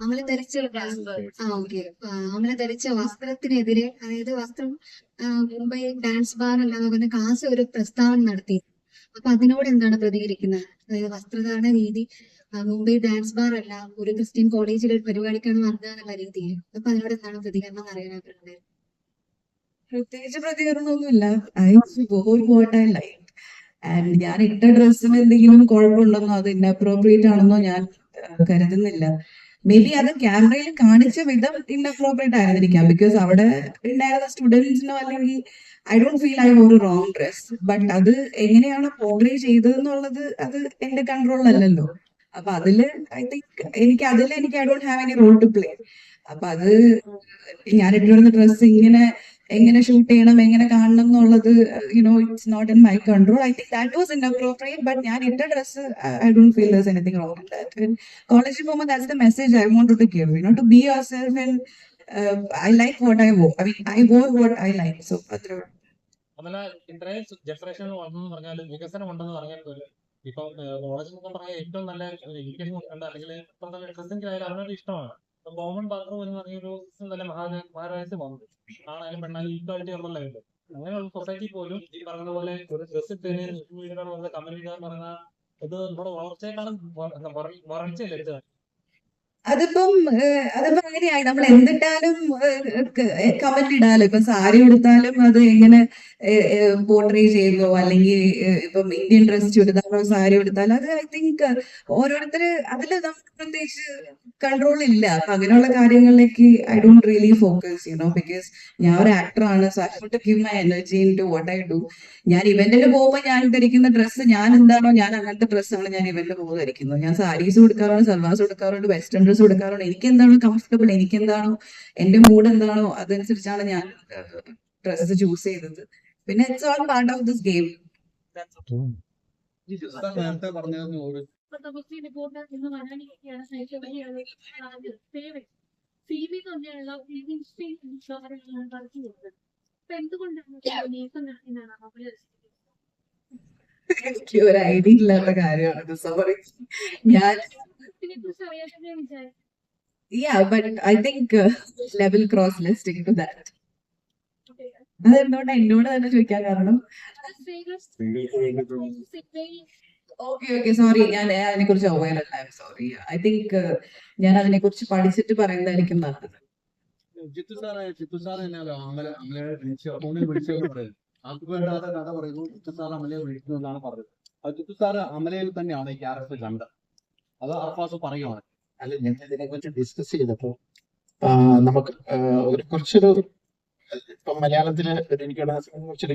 അമല ധരിച്ച ഓക്കെ അമല ധരിച്ച വസ്ത്രത്തിനെതിരെ, അതായത് വസ്ത്രം മുംബൈ ഡാൻസ് ബാർ അല്ലാതെ പറഞ്ഞ കാസ് ഒരു പ്രസ്താവന നടത്തി. അപ്പൊ അതിനോട് എന്താണ് പ്രതികരിക്കുന്നത്? അതായത് വസ്ത്രധാരണ രീതി മുംബൈ ഡാൻസ് ബാർ അല്ല, ഒരു ക്രിസ്ത്യൻ കോളേജിലെ ഒരു പരിപാടിക്കാണ് വന്നത് എന്നുള്ള രീതിയിൽ. അപ്പൊ അതിനോട് എന്താണ് പ്രതികരണം എന്ന് അറിയാനായിട്ടുണ്ട്. പ്രത്യേകിച്ച് പ്രതികരണമൊന്നുമില്ല. I what I like. And ഞാൻ ഇട്ട ഡ്രസ്സിന് എന്തെങ്കിലും കുഴപ്പമുണ്ടെന്നോ അത് ഇൻഅപ്രോപ്രിയേറ്റ് ആണെന്നോ ഞാൻ കരുതുന്നില്ല. മേ ബി അത് ക്യാമറയിൽ കാണിച്ച വിധം ഇൻഅപ്രോപ്രിയേറ്റ് ആയിരുന്നിരിക്കാം. ബിക്കോസ് അവിടെ ഉണ്ടായിരുന്ന സ്റ്റുഡൻസിനോ അല്ലെങ്കിൽ I don't feel I wore a wrong dress. But അത് എങ്ങനെയാണ് പോർട്രേ ചെയ്തതെന്നുള്ളത് അത് എന്റെ കൺട്രോളിലല്ലല്ലോ. അപ്പൊ അതില് ഐ തിങ്ക് എനിക്ക് I don't have any role to play. അപ്പൊ അത് ഞാൻ ഇട്ടിരുന്ന ഡ്രസ്സ് എങ്ങനെ ഷൂട്ട് ചെയ്യണം, എങ്ങനെ കാണണം എന്നുള്ളത് it's not in my control. I think that was inappropriate. But ഞാൻ ഇട്ട dress I don't feel there's anything wrong in that. കോളേജിൽ പോകുമ്പോൾ that's the message I want to give, to be your self. And I like what I wore. I wore what I like. So അത്രേ ഉള്ളൂ. അതല്ല, ഇത്രയും generation വളർന്നു പറഞ്ഞാൽ വികസനം ഉണ്ടെന്ന് പറഞ്ഞാൽ പോലും ഇപ്പൊ കോളേജിൽ നിന്നൊക്കെ പറഞ്ഞാൽ ഏറ്റവും നല്ല എഡ്യൂക്കേഷൻ ഉണ്ട്, അല്ലെങ്കിൽ ഇപ്പം തന്നെ ഡ്രസ്സിംഗ് ആയാലും അവനൊരു ഇഷ്ടമാണ്. ഗവൺമെന്റ് ബാത്റൂം എന്ന് പറഞ്ഞൊരു നല്ല മഹാരാജ്യം വന്നു. ആണായാലും പെണ്ണായാലും ഈക്വാലിറ്റി ഉള്ള ലെവലിൽ അങ്ങനെയുള്ള സൊസൈറ്റി പോലും ഈ പറഞ്ഞ പോലെ ഒരു ഡ്രസ് ഇട്ടതിന് കമ്പനിക്കാർ പറഞ്ഞ ഇത് നമ്മുടെ വളർച്ചയെക്കാളും വളർച്ചയല്ലേ. അതിപ്പം അങ്ങനെയായി. നമ്മൾ എന്തിട്ടാലും കമന്റ് ഇടാലോ. ഇപ്പൊ സാരി ഉടുത്താലും അത് എങ്ങനെ പോർട്രേ ചെയ്യുന്നു, അല്ലെങ്കിൽ ഇപ്പം ഇന്ത്യൻ ഡ്രസ് ചുരിദാറോ സാരി ഉടുത്താലും അത് ഐ തിങ്ക് ഓരോരുത്തര് അതിൽ നമുക്ക് പ്രത്യേകിച്ച് കൺട്രോൾ ഇല്ല. അപ്പൊ അങ്ങനെയുള്ള കാര്യങ്ങളിലേക്ക് I don't really focus because ഞാൻ ഒരു ആക്ടറാണ്. So I have to give my energy in to what I do. ഞാൻ ഇവന്റിന് പോകുമ്പോൾ ഞാൻ ധരിക്കുന്ന ഡ്രസ്സ് ഞാൻ എന്താണോ, ഞാൻ അങ്ങനത്തെ ഡ്രസ്സാണ് ഞാൻ ഇവന്റിന് പോകുമ്പോൾ ധരിക്കുന്നത്. ഞാൻ സാരീസ് കൊടുക്കാറുണ്ട്, സൽവാസ് കൊടുക്കാറുണ്ട്, വെസ്റ്റേൺ ഡ്രസ് കൊടുക്കാറുണ്ട്. എനിക്ക് എന്താണോ കംഫർട്ടബിൾ, എനിക്ക് എന്താണോ എന്റെ മൂഡ് എന്താണോ അതനുസരിച്ചാണ് ഞാൻ ഡ്രസ്സ് ചൂസ് ചെയ്തത്. പിന്നെ it's all part of this game. എനിക്ക് ഒരു ഐഡിയ ഇല്ലാത്ത കാര്യമാണ്. സോറി. ഞാൻ but I think level cross listing to that. അതെന്തുകൊണ്ട് എന്നോട് തന്നെ ചോദിക്കാൻ കാരണം? ഓക്കെ സോറി, ഞാൻ അതിനെ കുറിച്ച് അവയർ അല്ല. I am sorry. I think ഞാൻ അതിനെ കുറിച്ച് പഠിച്ചിട്ട് പറയുന്നതായിരിക്കും നല്ലത്. ജിത്തു സാർ തന്നെയല്ലോ അമലയെ വിളിച്ചത്. ആർക്ക് വേണ്ടാത്ത കഥ പറയുന്നു, ജിത്തു സാർ അമലയെ വിളിക്കുന്നു എന്നാണ് പറഞ്ഞത്. അത് ജിത്തു സാർ അമലയിൽ തന്നെയാണ് ഈ ക്യാരക്ടർ കണ്ടത്. അത് അർഫാസ് പറയുകയാണ്. അല്ല, ഞങ്ങൾ ഇതിനെ കുറിച്ച് ഡിസ്കസ് ചെയ്തപ്പോ നമുക്ക് കുറച്ചൊരു ഇപ്പം മലയാളത്തില് എനിക്ക് കുറച്ചൊരു